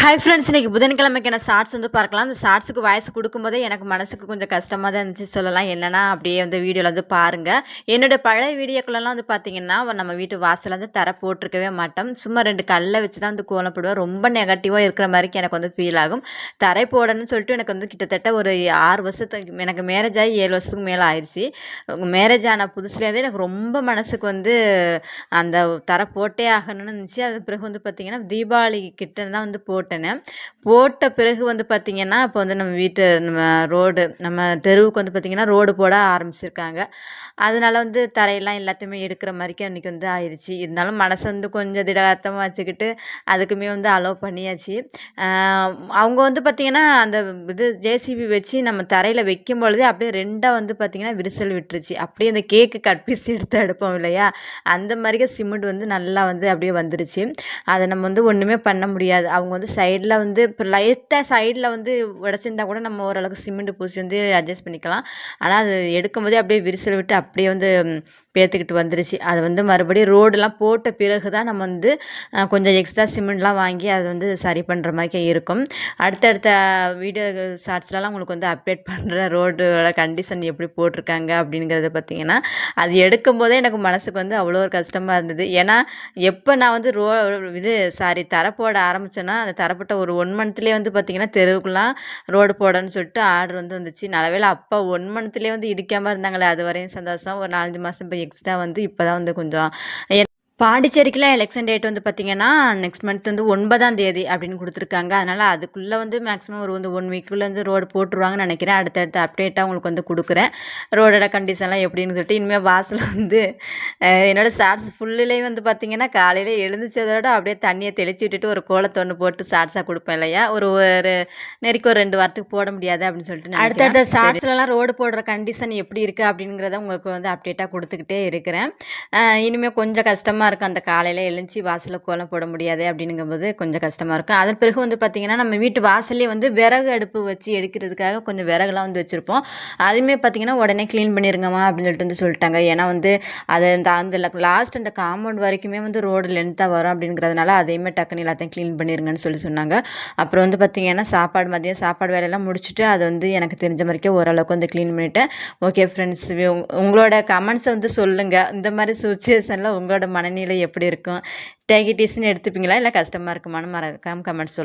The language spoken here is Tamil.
ஹாய் ஃப்ரெண்ட்ஸ், இன்றைக்கி புதன்கிழமைக்கான ஷார்ட்ஸ் வந்து பார்க்கலாம். அந்த ஷார்ட்ஸுக்கு வாய்ஸ் கொடுக்கும்போதே எனக்கு மனசுக்கு கொஞ்சம் கஷ்டமாக தான் இருந்துச்சு சொல்லலாம். என்னென்னா அப்படியே வந்து வீடியோவில் வந்து பாருங்கள். என்னோடய பழைய வீடியோக்குள்ளெல்லாம் வந்து பார்த்திங்கன்னா நம்ம வீட்டு வாசலில் வந்து தரை போட்டிருக்கவே மாட்டோம். சும்மா 2 கல்லை வச்சு தான் வந்து கோலம் போடுவேன். ரொம்ப நெகட்டிவாக இருக்கிற மாதிரிக்கு எனக்கு வந்து ஃபீல் ஆகும். தரை போடணும்னு சொல்லிட்டு எனக்கு வந்து கிட்டத்தட்ட ஒரு 6 வருஷத்துக்கு எனக்கு மேரேஜ் ஆகி 7 வருஷத்துக்கு மேலே ஆயிடுச்சு. மேரேஜ் ஆன புதுசுலேருந்தே எனக்கு ரொம்ப மனசுக்கு வந்து அந்த தரை போட்டே ஆகணும்னு இருந்துச்சு. அது பிறகு வந்து பார்த்திங்கன்னா தீபாவளி கிட்ட தான் வந்து போட்டேன்னு. போட்ட பிறகு வந்து பார்த்திங்கன்னா இப்போ வந்து நம்ம வீட்டு நம்ம தெருவுக்கு வந்து பார்த்திங்கன்னா ரோடு போட ஆரம்பிச்சிருக்காங்க. அதனால வந்து தரையெல்லாம் எல்லாத்தையுமே எடுக்கிற மாதிரிக்கு அன்றைக்கி வந்து ஆயிடுச்சு. இருந்தாலும் மனசு வந்து கொஞ்சம் திடகாத்தமாக வச்சுக்கிட்டு அதுக்குமே வந்து அலோவ் பண்ணியாச்சு. அவங்க வந்து பார்த்திங்கன்னா அந்த ஜேசிபி வச்சு நம்ம தரையில் வைக்கும் பொழுதே அப்படியே 2ஆக வந்து பார்த்திங்கன்னா விரிசல் விட்டுருச்சு. அப்படியே அந்த கேக்கு கட் பீஸ் எடுத்து எடுப்போம் இல்லையா, அந்த மாதிரிக்கே சிமெண்ட் வந்து நல்லா வந்து அப்படியே வந்துருச்சு. அதை நம்ம வந்து ஒன்றுமே பண்ண முடியாது. அவங்க வந்து சைடில் வந்து இப்போ லைட்டாக சைடில் வந்து உடச்சிருந்தா கூட நம்ம ஓரளவுக்கு சிமெண்ட் பூசி வந்து அட்ஜஸ்ட் பண்ணிக்கலாம். ஆனால் அது எடுக்கும்போதே அப்படியே விரிசல் விட்டு அப்படியே வந்து பேத்துக்கிட்டு வந்துருச்சு. அது வந்து மறுபடியும் ரோடெலாம் போட்ட பிறகு தான் நம்ம வந்து கொஞ்சம் எக்ஸ்ட்ரா சிமெண்ட்லாம் வாங்கி அதை வந்து சரி பண்ணுற மாதிரிக்கே இருக்கும். அடுத்தடுத்த வீடியோ ஷார்ட்ஸ்லலாம் உங்களுக்கு வந்து அப்டேட் பண்ணுறேன் ரோடோட கண்டிஷன் எப்படி போட்டிருக்காங்க அப்படிங்கிறத பார்த்திங்கன்னா. அது எடுக்கும்போதே எனக்கு மனசுக்கு வந்து அவ்வளோ ஒரு கஷ்டமாக இருந்தது. ஏன்னா எப்போ நான் வந்து தரை போட ஆரம்பித்தேன்னா அந்த தரப்பட்ட ஒரு 1 மந்த்லேயே வந்து பார்த்திங்கன்னா தெருவுக்குலாம் ரோடு போடணும்னு சொல்லிட்டு ஆர்டர் வந்து வந்துச்சு. நல்லவேளை அப்போ 1 மந்த்லேயே வந்து இடிக்காமல் இருந்தாங்களே, அது வரையும் சந்தோஷம். ஒரு 4, 5 மாதம் எக்ஸ்ட்ரா வந்து இப்போ தான் வந்து கொஞ்சம் பாண்டிச்சேரிக்கெலாம் எலெக்ஷன் டேட் வந்து பார்த்திங்கன்னா நெக்ஸ்ட் மந்த் வந்து 9ஆம் தேதி அப்படின்னு கொடுத்துருக்காங்க. அதனால் அதுக்குள்ளே வந்து மேக்ஸிமம் ஒரு வந்து 1 வீக்குள்ளே வந்து ரோடு போட்டுருவாங்கன்னு நினைக்கிறேன். அடுத்தடுத்த அப்டேட்டாக உங்களுக்கு வந்து கொடுக்குறேன் ரோடோட கண்டிஷன்லாம் எப்படின்னு சொல்லிட்டு. இனிமேல் வாசல் வந்து என்னோடய ஷார்ட்ஸ் ஃபுல்லுலேயும் வந்து பார்த்திங்கன்னா காலையில் எழுந்திரிச்சதோட அப்படியே தண்ணியை தெளித்து விட்டுட்டு ஒரு கோலத்தை ஒன்று போட்டு ஷார்ட்ஸாக கொடுப்பேன் இல்லையா. ஒரு நெருக்கி ஒரு 2 வாரத்துக்கு போட முடியாது அப்படின்னு சொல்லிட்டு அடுத்தடுத்த ஷார்ட்ஸ்லலாம் ரோடு போடுற கண்டிஷன் எப்படி இருக்குது அப்படிங்கிறத உங்களுக்கு வந்து அப்டேட்டாக கொடுத்துக்கிட்டே இருக்கிறேன். இனிமேல் கொஞ்சம் கஷ்டமாக இருக்கும். அந்த காலையில் எழுந்துச்சி வாசலில் கோலம் போட முடியாது அப்படிங்கும்போது கொஞ்சம் கஷ்டமாக இருக்கும். அதன் பிறகு வந்து பார்த்திங்கன்னா நம்ம வீட்டு வாசல்லே வந்து விறகு அடுப்பு வச்சு எடுக்கிறதுக்காக கொஞ்சம் விறகுலாம் வந்து வச்சுருப்போம். அதுவுமே பார்த்திங்கன்னா உடனே க்ளீன் பண்ணிருங்கம்மா அப்படின்னு சொல்லிட்டாங்க. ஏன்னா வந்து அது அந்த லாஸ்ட் அந்த காம்பவுண்ட் வரைக்குமே வந்து ரோடு லென்த்தாக வரும் அப்படிங்கிறதுனால அதையுமே டக்குன்னு எல்லாத்தையும் க்ளீன் பண்ணிருங்கன்னு சொன்னாங்க. அப்புறம் வந்து பார்த்திங்கன்னா மதியம் சாப்பாடு வேலையெல்லாம் முடிச்சுட்டு அதை வந்து எனக்கு தெரிஞ்ச மாதிரிக்கே ஓரளவுக்கு வந்து க்ளீன் பண்ணிவிட்டேன். ஓகே ஃப்ரெண்ட்ஸ், உங்களோட கமெண்ட்ஸை வந்து சொல்லுங்கள். இந்த மாதிரி சுச்சுவேஷனில் உங்களோட மனநிலை எப்படி இருக்கும்? டேக் இட் ஈஸின்னு எடுத்துப்பீங்களா, இல்லை கஷ்டமாக இருக்குமான்னு மறக்காம கமெண்ட் சொல்லுங்கள்.